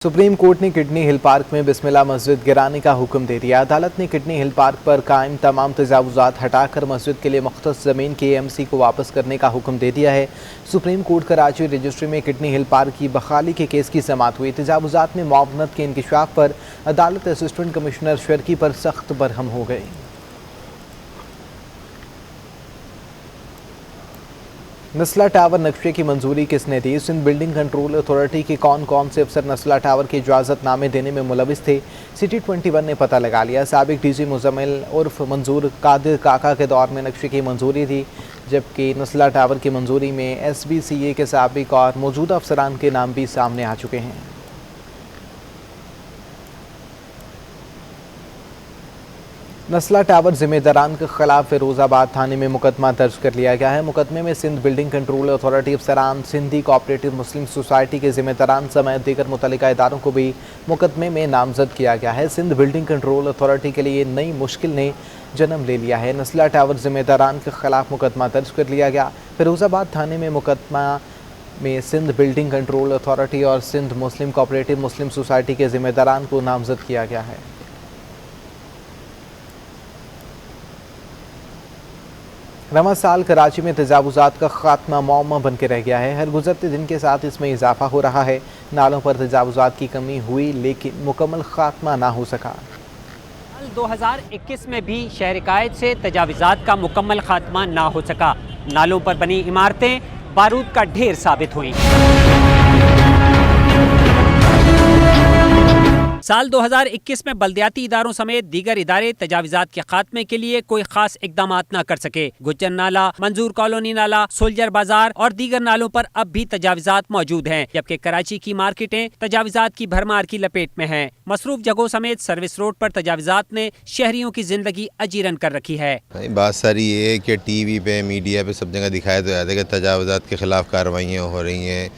Supreme court ने kidney hill park में बिस्मिल्लाह मस्जिद गिराने का हुक्म दे दिया। अदालत ने किडनी हिल पार्क पर कायम तमाम तजावुजात हटाकर मस्जिद के लिए मुख्तस ज़मीन KMC को वापस करने का हुक्म दे दिया है। सुप्रीम कोर्ट कराची रजिस्ट्री में किडनी हिल पार्क की बहाली के केस की समाअत हुई। तजावुजात में मुआवनत के इंकशाफ पर अदालत असिस्टेंट कमिश्नर शर्की पर सख्त बरहम हो गई। नस्ला टावर नक्शे की मंजूरी किसने दी? सिंध बिल्डिंग कंट्रोल अथॉरिटी के कौन से अफसर नस्ला टावर के इजाज़तनामे देने में मुलविस थे? सिटी 21 ने पता लगा लिया। साबिक DG मुजम्मिल उर्फ मंजूर कादिर काका के दौर में नक्शे की मंजूरी थी, जबकि नस्ला टावर की मंजूरी में SBCA के साबिक और मौजूदा अफसरान के नाम भी सामने आ चुके हैं। नस्ला टावर जिम्मेदारान के खिलाफ फिरोजाबाद थाने में मुकदमा दर्ज कर लिया गया है। मुकदमे में सिंध बिल्डिंग कंट्रोल अथॉरिटी अफसरान, सिंधी कोऑपरेटिव मुस्लिम सोसाइटी के जिम्मेदारान समेत दीगर मुतल्लिका इदारों को भी मुकदमे में नामजद किया गया है। सिंध बिल्डिंग कंट्रोल अथॉरिटी के लिए नई मुश्किल ने जन्म ले लिया है। नस्ला टावर जिम्मेदारान के खिलाफ मुकदमा दर्ज कर लिया गया। फिरोजाबाद थाने में मुकदमा में सिंध बिल्डिंग कंट्रोल अथॉरिटी और सिंध मुस्लिम कोऑपरेटिव मुस्लिम सोसाइटी के जिम्मेदारान को नामजद किया गया है। रवां साल कराची में तजावुजात का खात्मा मौमा बन के रह गया है। हर गुजरते दिन के साथ इसमें इजाफा हो रहा है। नालों पर तजावुजात की कमी हुई लेकिन मुकम्मल खात्मा ना हो सका। 2021 में भी शहर कायद से तजावुजात का मुकम्मल खात्मा ना हो सका। नालों पर बनी इमारतें बारूद का ढेर साबित हुई। साल 2021 में बल्दियाती इदारों समेत दीगर इदारे तजावुजात के खात्मे के लिए कोई खास इकदाम न कर सके। गुज्जर नाला, मंजूर कॉलोनी नाला, सोल्जर बाजार और दीगर नालों पर अब भी तजावुजात मौजूद हैं, जबकि कराची की मार्केटें तजावुजात की भरमार की लपेट में हैं। मसरूफ जगहों समेत सर्विस रोड पर तजावुजात ने शहरियों की जिंदगी अजीरन कर रखी है। बात सारी ये है कि TV पे, मीडिया पे सब जगह दिखाया तो जाता है कि तजावुजात के खिलाफ कार्रवाइयाँ हो रही हैं।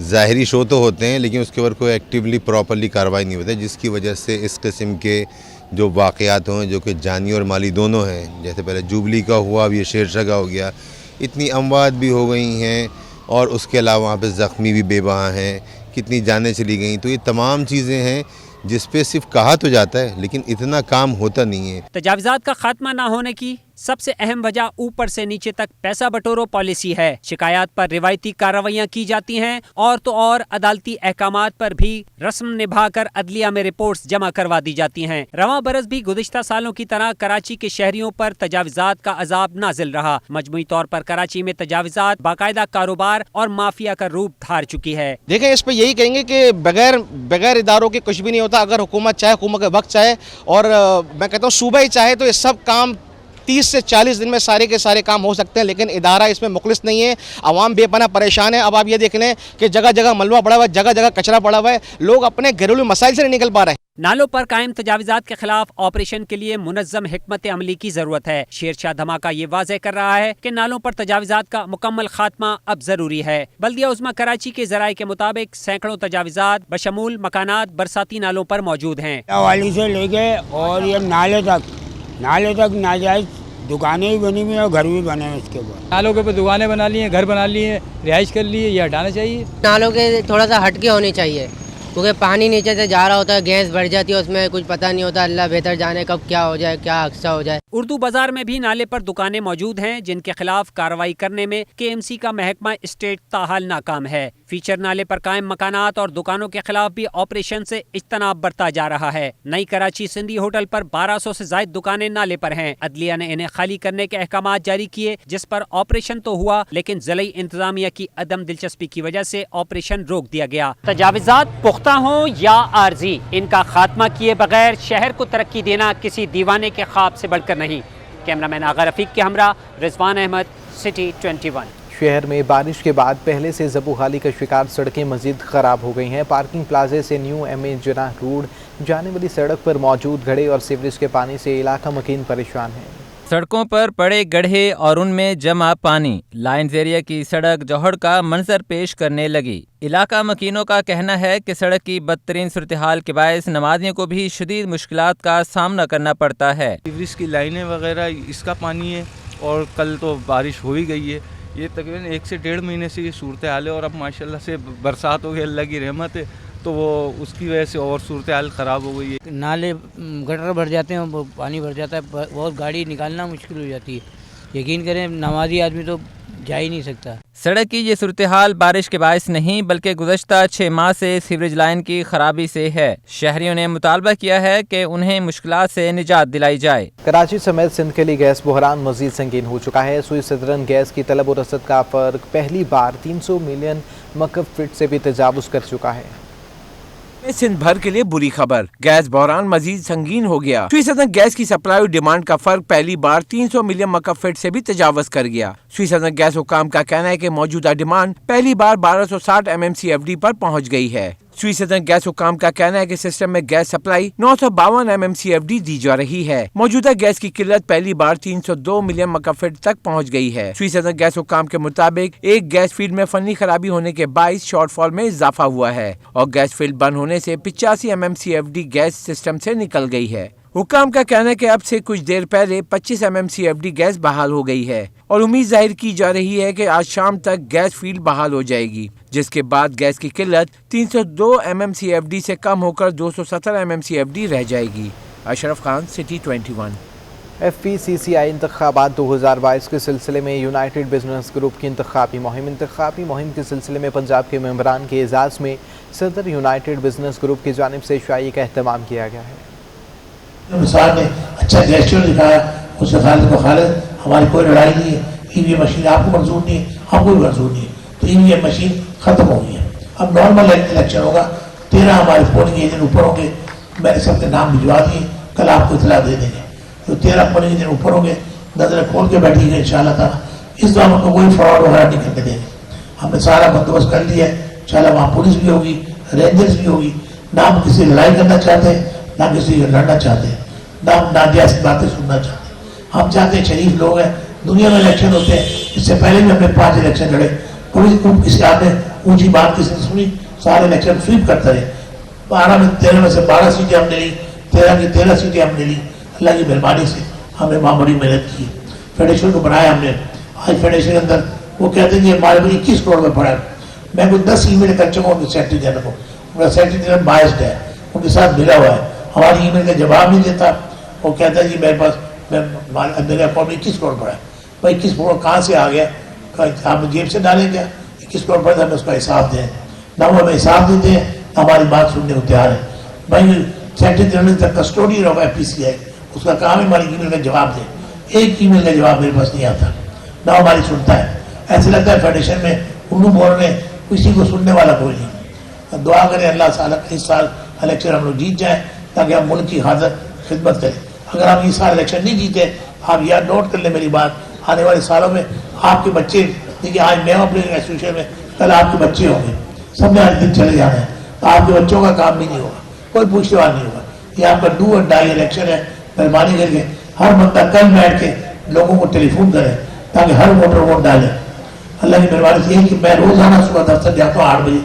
ज़ाहिरी शो तो होते हैं लेकिन उसके ऊपर कोई एक्टिवली प्रॉपरली कार्रवाई नहीं होती, जिसकी वजह से इस किस्म के जो वाक़यात हुए जो कि जानी और माली दोनों हैं, जैसे पहले जुबली का हुआ, अब ये शेरशाह का हो गया, इतनी अमवात भी हो गई हैं और उसके अलावा वहाँ पे ज़ख्मी भी बेबहा हैं, कितनी जानें चली गई। तो ये तमाम चीज़ें हैं जिस पे सिर्फ कहा तो जाता है लेकिन इतना काम होता नहीं है। तजावुजात का खात्मा ना होने की सबसे अहम वजह ऊपर से नीचे तक पैसा बटोरो पॉलिसी है। शिकायत पर रिवायती कार्रवाइयाँ की जाती हैं और तो और अदालती अहकामात पर भी रस्म निभाकर अदलिया में रिपोर्ट्स जमा करवा दी जाती हैं। रवां बरस भी गुज़िश्ता सालों की तरह कराची के शहरियों पर तजावुजात का अजाब नाजिल रहा। मजमूई तौर पर कराची में तजावुजात बाकायदा कारोबार और माफिया का रूप धार चुकी है। देखें, इस पर यही कहेंगे कि बगैर इदारों के कुछ भी नहीं होता। अगर हुकूमत चाहे, हुकूमत का वक्त चाहे और मैं कहता हूँ सूबा ही चाहे तो ये सब काम 30 से 40 दिन में सारे के सारे काम हो सकते हैं, लेकिन इदारा इसमें मुखलिस नहीं है। अवाम बेपनाह परेशान है। अब आप ये देख लें कि जगह जगह मलबा पड़ा हुआ है, जगह जगह कचरा पड़ा हुआ है, लोग अपने घरेलू मसाइल से नहीं निकल पा रहे हैं। नालों पर कायम तजावुजात के खिलाफ ऑपरेशन के लिए मुनज़्ज़म हिकमत अमली की जरूरत है। शेरशाह धमाका ये वाज़ेह कर रहा है कि नालों पर तजावुजात का मुकम्मल खात्मा अब जरूरी है। बल्दिया उज़्मा कराची के ज़राए के मुताबिक सैकड़ों तजावुजात बशमूल मकानात बरसाती नालों पर मौजूद हैं। वाली से लेके और ये नाले तक नाजायज दुकानें भी बनी हुई हैं और घर भी बने हैं। इसके बाद नालों के ऊपर दुकानें बना ली हैं, घर बना लिए हैं, रिहाइश कर लिए, ये हटाना चाहिए। नालों के थोड़ा सा हटके होनी चाहिए क्योंकि पानी नीचे से जा रहा होता है, गैस बढ़ जाती है, उसमें कुछ पता नहीं होता। अल्लाह बेहतर जाने कब क्या हो जाए, क्या हादसा हो जाए। उर्दू बाजार में भी नाले पर दुकानें मौजूद हैं जिनके खिलाफ कार्रवाई करने में KMC का महकमा स्टेट ताहाल नाकाम है। फीचर नाले पर कायम मकानात और दुकानों के खिलाफ भी ऑपरेशन से इज्तनाब बरता जा रहा है। नई कराची सिंधी होटल पर 1200 से ज्यादा दुकानें नाले पर हैं। अदलिया ने इन्हें खाली करने के अहकामात जारी किए, जिस पर ऑपरेशन तो हुआ लेकिन ज़िला इंतजामिया की अदम दिलचस्पी की वजह से ऑपरेशन रोक दिया गया। तजावुजात पुख्ता हों या आर्जी, इनका खात्मा किए बगैर शहर को तरक्की देना किसी दीवाने के ख्वाब से बढ़कर नहीं। कैमरामैन आगा रफीक के हमरा रिजवान अहमद, सिटी 21। शहर में बारिश के बाद पहले से ज़बूहाली का शिकार सड़कें मज़ीद ख़राब हो गई हैं। पार्किंग प्लाजे से न्यू MA जनाह रोड जाने वाली सड़क पर मौजूद गड्ढे और सीवरेज के पानी से इलाका मकीन परेशान है। सड़कों पर पड़े गड्ढे और उनमें जमा पानी लाइन्स एरिया की सड़क जौहड़ का मंजर पेश करने लगी। इलाका मकीनों का कहना है कि सड़क की बदतरीन सूरत हाल के बायस नमाजियों को भी शदीद मुश्किलात का सामना करना पड़ता है। सीवरेज की लाइनें वगैरह इसका पानी है और कल तो बारिश हो ही गई है। ये तकरीबन 1 से 1.5 महीने से ये सूरत हाल है और अब माशाल्लाह से बरसात हो गई, अल्लाह की रहमत है। تو وہ اس کی وجہ سے اور صورتحال خراب ہو گئی ہے. نالے گٹر بھر جاتے ہیں, پانی بھر جاتا ہے, بہت گاڑی نکالنا مشکل ہو جاتی ہے. یقین کریں نمازی آدمی تو جا ہی نہیں سکتا. سڑک کی یہ صورتحال بارش کے باعث نہیں بلکہ گزشتہ 6 ماہ سے سیوریج لائن کی خرابی سے ہے. شہریوں نے مطالبہ کیا ہے کہ انہیں مشکلات سے نجات دلائی جائے. کراچی سمیت سندھ کے لیے گیس بحران مزید سنگین ہو چکا ہے. سوئی سدرن گیس کی طلب و رسد کا فرق پہلی بار 300 ملین مکعب فٹ سے بھی تجاوز کر چکا ہے. سندھ بھر کے لیے بری خبر, گیس بحران مزید سنگین ہو گیا. سوئی سدرن گیس کی سپلائی اور ڈیمانڈ کا فرق پہلی بار 300 ملین مکعب فٹ سے بھی تجاوز کر گیا. سوئی سدرن گیس حکام کا کہنا ہے کہ موجودہ ڈیمانڈ پہلی بار 1260 MMCFD پر پہنچ گئی ہے. سوئی سدرن گیس حکام کا کہنا ہے کہ سسٹم میں گیس سپلائی 952 MMCFD دی جا رہی ہے. موجودہ گیس کی قلت پہلی بار 302 ملین مکعب فٹ تک پہنچ گئی ہے. سوئی سدرن گیس حکام کے مطابق ایک گیس فیلڈ میں فنی خرابی ہونے کے باعث شارٹ فال میں اضافہ ہوا ہے اور گیس فیلڈ بند ہونے سے 85 MMCFD گیس سسٹم سے نکل گئی ہے. حکام کا کہنا ہے کہ اب سے کچھ دیر پہلے 25 MMCFD گیس بحال ہو گئی ہے اور امید ظاہر کی جا رہی ہے کہ آج شام تک گیس فیلڈ بحال ہو جائے گی, جس کے بعد گیس کی قلت 302 MMCFD سے کم ہو کر 217 MMCFD رہ جائے گی. اشرف خان, سٹی 21. FPCCI انتخابات 2022 کے سلسلے میں یونائٹڈ بزنس گروپ کی انتخابی مہم کے سلسلے میں پنجاب کے ممبران کے اعزاز میں صدر یونائٹڈ بزنس گروپ کی جانب سے شائعی کا اہتمام کیا گیا ہے. مثال نے اچھا گیسچر دکھایا, اس سے خالد کو خالد ہماری کوئی لڑائی نہیں ہے, EVM مشین آپ کو منظور نہیں ہے, ہم کو بھی منظور نہیں ہے, تو EVM مشین ختم ہو گئی ہے. اب نارمل الیکشن ہوگا, 13 ہمارے پولنگ ایجنٹ اوپر ہوں گے, میں نے سب کے نام بھجوا دیے, کل آپ کو اطلاع دے دیں گے. تو 13 پولنگ ایجنٹ اوپر ہوں گے, نظر کھول کے بیٹھی گئے انشاءاللہ تعالیٰ. اس دور میں کوئی فراڈ وغیرہ نہیں کرنے دیں گے. ہم نے سارا بندوبست کر لیا ہے. انشاءاللہ وہاں پولیس بھی ہوگی, رینجرز بھی ہوگی. نہ ہم کسی لڑائی کرنا چاہتے ہیں, نہ کسی لڑنا چاہتے ہیں, نہ ہم ناجائز باتیں سننا چاہتے ہیں. ہم چاہتے ہیں شریف لوگ ہیں, دنیا میں الیکشن ہوتے ہیں, اس سے پہلے بھی ہم نے 5 الیکشن لڑے, کوئی کسی آدمی اونچی بات کسی نے سنی, سارے الیکشن سویپ کرتے رہے. 13 میں سے 12 سیٹیں ہم نے لی, 13 کی 13 سیٹیں ہم نے لی. اللہ کی مہربانی سے ہم نے وہاں بڑی محنت کی. فیڈریشن کو بنایا ہم نے. آج فیڈریشن کے اندر وہ کہتے ہیں کہ ہمارے بھی 21 کروڑ میں پڑا ہے. میں کوئی 10 ای میل کر چکا ہوں سیکرٹری جنرل کو, ان کا سیکرٹری جنرل بائسڈ ہے, ان کے ساتھ ملا ہوا ہے. ہماری ای میل کا جواب نہیں دیتا. وہ کہتا ہے جی میرے پاس میرے اکاؤنٹ میں 21 کروڑ پڑا ہے. بھائی 21 کروڑ کہاں سے آ گیا, آپ جیب سے ڈالیں گیا. 21 کروڑ پڑا, ہمیں اس کا حساب دیں. نہ وہ ہمیں حساب دیتے ہیں, نہ ہماری بات سننے کو تیار ہے. بھائی secretary general custodian of FPCCI, اس کا کام ہے ہماری ای میل کا جواب دیں. ایک ای میل کا جواب میرے پاس نہیں آتا, نہ ہماری سنتا ہے. ایسے لگتا ہے فیڈریشن میں انہوں بول رہے ہیں, کسی کو سننے والا کوئی نہیں. دعا کریں اللہ تعالیٰ اس سال الیکشن ہم لوگ جیت جائیں تاکہ ہم ملک کی خاطر خدمت کریں. اگر ہم اس سال الیکشن نہیں جیتے, آپ یاد نوٹ کر لیں میری بات, آنے والے سالوں میں آپ کے بچے, دیکھیے آج میں اپنے انسٹیٹیوشن میں, کل آپ کے بچے ہوں گے, سب نے آج دن چلے جانا ہے, تو آپ کے بچوں کا کام بھی نہیں ہوگا, کوئی پوچھنے والا نہیں ہوگا. یہ آپ کا ڈو اینڈ ڈائی الیکشن ہے. مہربانی کر کے ہر بندہ کل بیٹھ کے لوگوں کو ٹیلی فون کرے تاکہ ہر ووٹر ووٹ ڈالے. اللہ کی مہربانی سے یہ کہ میں روزانہ صبح دفتر جاتا ہوں 8 بجے,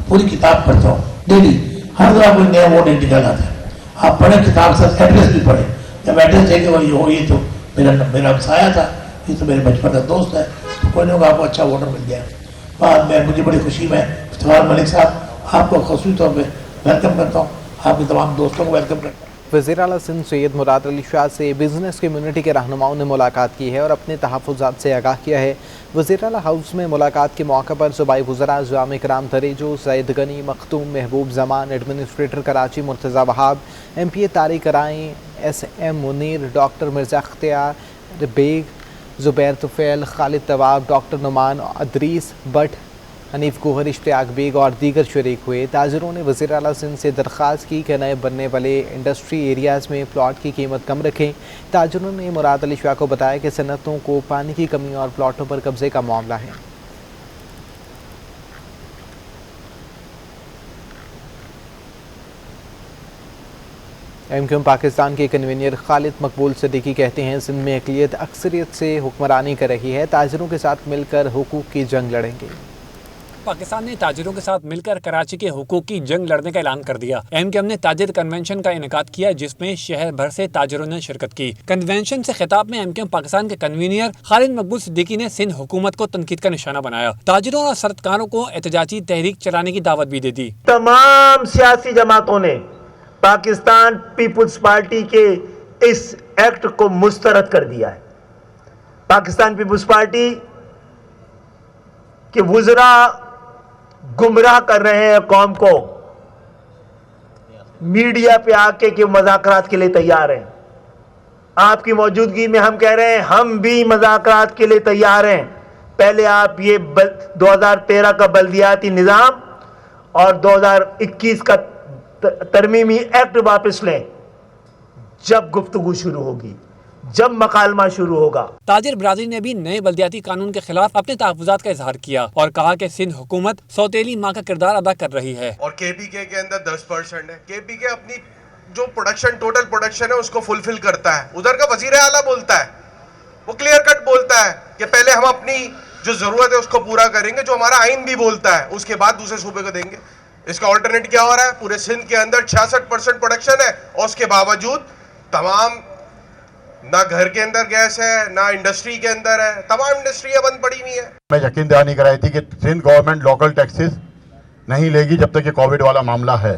پوری کتاب پڑھتا ہوں ڈیلی. ہر دفعہ کوئی نیا ووٹ نکل آتا ہے. آپ پڑھیں کتاب سے, ایڈریس بھی پڑھیں. جب ایڈریس دیکھیں وہ یہ تو میرا ہمسایہ تھا, یہ تو میرے بچپن کا دوست ہے, تو کوئی نہیں ہوگا آپ کو اچھا ووٹر مل جائے. بعد میں مجھے بڑی خوشی, میں افتخار ملک صاحب آپ کو خصوصی طور پہ ویلکم کرتا ہوں, آپ کے تمام دوستوں کو ویلکم کرتا ہوں. وزیر اعلیٰ سندھ سید مراد علی شاہ سے بزنس کمیونٹی کے رہنماؤں نے ملاقات کی ہے اور اپنے تحفظات سے آگاہ کیا ہے. وزیر اعلیٰ ہاؤس میں ملاقات کے موقع پر صوبائی وزراء جامع کرام تریجو, زید غنی, Makhdoom, Mehboob Zaman, administrator Karachi Murtaza Wahab, MPA Tariq Rain, SM Munir, doctor Mirza Ikhtiar Baig, Zubair Tufail, Khalid Tawab, doctor Nauman Idrees Butt, Hanif Gohar, Ishtiaq Baig اور دیگر شریک ہوئے. تاجروں نے وزیر اعلیٰ سندھ سے درخواست کی کہ نئے بننے والے انڈسٹری ایریاز میں پلاٹ کی قیمت کم رکھیں. تاجروں نے مراد علی شاہ کو بتایا کہ صنعتوں کو پانی کی کمی اور پلاٹوں پر قبضے کا معاملہ ہے. MQM پاکستان کے کنوینر خالد مقبول صدیقی کہتے ہیں سندھ میں اقلیت اکثریت سے حکمرانی کر رہی ہے, تاجروں کے ساتھ مل کر حقوق کی جنگ لڑیں گے. पाकिस्तान ने ताजिरों के साथ मिलकर कराची के हुकूक की जंग लड़ने का ऐलान कर दिया। एमक्यूएम ने ताजिर कन्वेंशन का इनेकाद किया जिसमें शहर भर से ताजिरों ने शिरकत की। कन्वेंशन से खिताब में एमक्यूएम पाकिस्तान के कन्वीनियर खालिद मकबूल सिद्दीकी ने सिंध हुकूमत को तनकीद का निशाना बनाया। ताजिरों और सरकारों को एहतजाजी तहरीक चलाने की दावत भी दे दी। तमाम सियासी जमातों ने पाकिस्तान पीपुल्स पार्टी के इस एक्ट को मुस्तरद कर दिया है। पाकिस्तान पीपुल्स पार्टी के वुज़रा गुमराह कर रहे हैं कौम को, मीडिया पे आके कि मज़ाकरात के लिए तैयार हैं। आपकी मौजूदगी में हम कह रहे हैं हम भी मज़ाकरात के लिए तैयार हैं। पहले आप ये 2013 का बल्दियाती निज़ाम और 2021 का तरमीमी एक्ट वापस लें। जब गुफ्तगू शुरू होगी, जब मकालमा शुरू होगा। ताजिर बरादरी ने भी नए बल्दियाती कानून के खिलाफ अपने तहफ़्फ़ुज़ात का इजहार किया और कहा कि सिंध हुकूमत सौतेली माँ का किरदार अदा कर रही है। और केपीके के अंदर 10% है। केपीके अपनी जो प्रोडक्शन टोटल प्रोडक्शन है उसको फुलफिल करता है। उधर का वज़ीर आला बोलता है, वो क्लियर कट बोलता है कि पहले हम अपनी जो ज़रूरत है उसको पूरा करेंगे, जो हमारा आइन भी बोलता है, उसके बाद दूसरे सूबे को देंगे। इसका ऑल्टरनेट क्या हो रहा है? पूरे सिंध के अंदर 66% प्रोडक्शन है और उसके बावजूद तमाम ना घर के अंदर गैस है, ना इंडस्ट्री के अंदर है, तमाम इंडस्ट्रियां बंद पड़ी हुई है। मैं यकीन दहानी कराई थी कि सिंध गवर्नमेंट लोकल टैक्सेस नहीं लेगी जब तक ये कोविड वाला मामला है।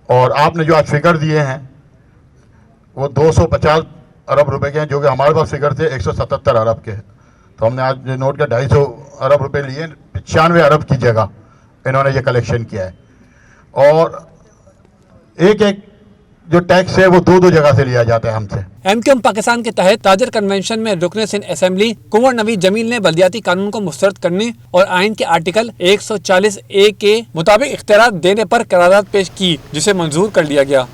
और आपने जो आज फिगर दिए हैं वो 250 अरब रुपए के हैं, जो कि हमारे पास फिगर थे 177 अरब के। तो हमने आज नोट के 250 अरब रुपए लिए, 95 अरब की जगह इन्होंने ये कलेक्शन किया है। और एक जो टैक्स है वो दो जगह से लिया जाता है हमसे। एमक्यूएम पाकिस्तान के तहत ताजिर कन्वेंशन में रुकने सिंध असेंबली कुंवर नवीद जमील ने बल्दियाती कानून को मुस्तरद करने और आइन के आर्टिकल 140A के मुताबिक इख्तियार देने पर करारदाद पेश की, जिसे मंजूर कर लिया गया।